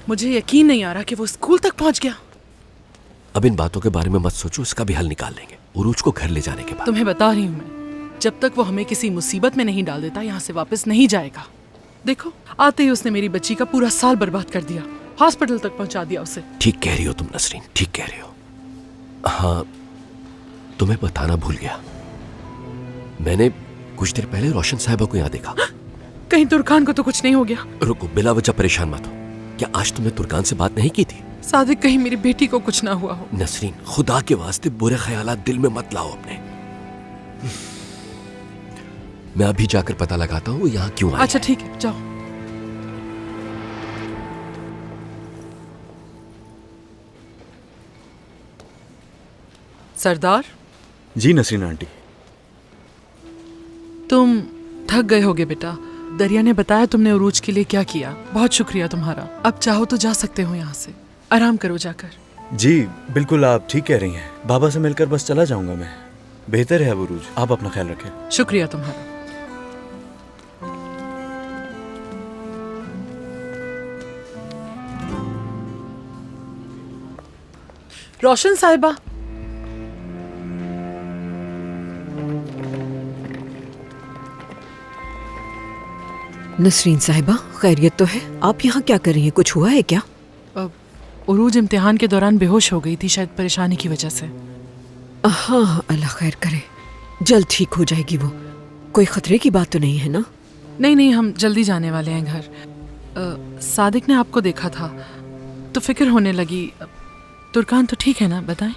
मुझे यकीन नहीं आ रहा कि वो स्कूल तक पहुंच गया। अब इन बातों के बारे में मत सोचो, इसका भी हल निकाल लेंगे उरूज को घर ले जाने के बाद। तुम्हें बता रही हूँ मैं, जब तक वो हमें किसी मुसीबत में नहीं डाल देता यहाँ से वापस नहीं जाएगा। देखो आते ही उसने मेरी बच्ची का पूरा साल बर्बाद कर दिया, हॉस्पिटल तक पहुंचा दिया उसे। ठीक कह रही हो तुम नसरीन, ठीक कह रही हो। हाँ, तुम्हें बताना भूल गया, मैंने कुछ देर पहले रोशन साहिबा को यहाँ देखा। कहीं तुर्कान को तो कुछ नहीं हो गया? रुको, बिला वजह परेशान मत हो। क्या आज तुमने तुर्कान से बात नहीं की थी? सादिक, कहीं मेरी बेटी को कुछ ना हुआ हो। नसरीन, खुदा के वास्ते बुरे ख्यालात दिल में मत लाओ अपने। मैं अभी जाकर पता लगाता हूँ वो यहाँ क्यों आई। अच्छा ठीक है, जाओ। सरदार। जी नसरीन आंटी। तुम थक गए होगे बेटा, दरिया ने बताया तुमने उरूज के लिए क्या किया। बहुत शुक्रिया तुम्हारा। अब चाहो तो जा सकते हो यहाँ से, आराम करो जाकर। जी बिल्कुल, आप ठीक कह रही हैं। बाबा से मिलकर बस चला जाऊंगा मैं। बेहतर है अब उरूज, आप अपना ख्याल रखें। शुक्रिया तुम्हारा। रोशन साहिबा। नसरीन साहिबा, खैरियत तो है? आप यहाँ क्या कर रही हैं? कुछ हुआ है क्या? उरूज इम्तिहान के दौरान बेहोश हो गई थी, शायद परेशानी की वजह से। हाँ, अल्लाह खैर करे, जल्द ठीक हो जाएगी वो। कोई खतरे की बात तो नहीं है ना? नहीं नहीं, हम जल्दी जाने वाले हैं घर। सादिक ने आपको देखा था तो फिक्र होने लगी। तुर्कान तो ठीक है ना, बताएं?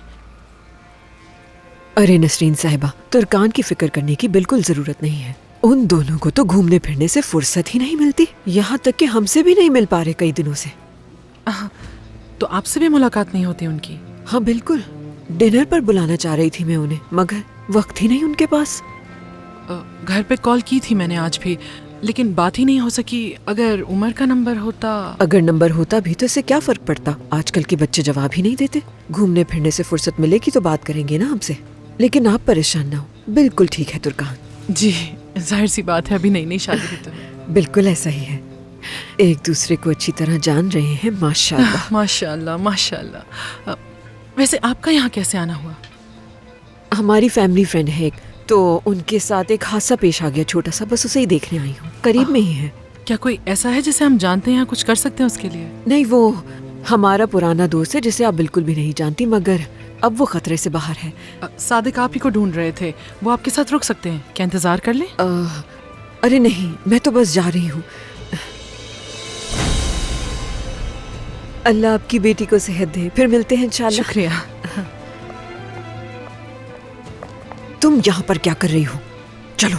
अरे नसरीन साहिबा, तुर्कान की फिक्र करने की बिल्कुल जरूरत नहीं है। उन दोनों को तो घूमने फिरने से फुर्सत ही नहीं मिलती, यहाँ तक कि हमसे भी नहीं मिल पा रहे कई दिनों से। तो आपसे भी मुलाकात नहीं होती उनकी? हाँ बिल्कुल, डिनर पर बुलाना चाह रही थी मैं उन्हें, मगर वक्त ही नहीं उनके पास। घर पे कॉल की थी मैंने आज भी, लेकिन बात ही नहीं हो सकी। अगर उमर का नंबर होता। अगर नंबर होता भी तो इससे क्या फर्क पड़ता? आजकल के बच्चे जवाब ही नहीं देते। घूमने फिरने से फुर्सत मिलेगी तो बात करेंगे ना हमसे। लेकिन आप परेशान ना हो, बिल्कुल ठीक है तुर्कान। जी, जाहिर सी बात है, अभी नई नई शादी हुई तो। बिल्कुल ऐसा ही है, एक दूसरे को अच्छी तरह जान रहे हैं। माशाल्लाह माशाल्लाह माशाल्लाह। वैसे आपका यहाँ कैसे आना हुआ? हमारी फैमिली फ्रेंड है एक, तो उनके साथ एक हादसा पेश आ गया छोटा सा, बस उसे ही देखने आई हूँ। करीब में ही है। क्या कोई ऐसा है जिसे हम जानते हैं, कुछ कर सकते हैं उसके लिए? नहीं, वो हमारा पुराना दोस्त है जिसे आप बिल्कुल भी नहीं जानती, मगर अब वो खतरे से बाहर है। सादिक आप ही को ढूंढ रहे थे, वो आपके साथ रुक सकते हैं क्या? इंतजार कर लें? अरे नहीं, मैं तो बस जा रही हूँ। अल्लाह आपकी बेटी को सेहत दे, फिर मिलते हैं इंशाल्लाह। शुक्रिया। तुम यहाँ पर क्या कर रही हो? चलो।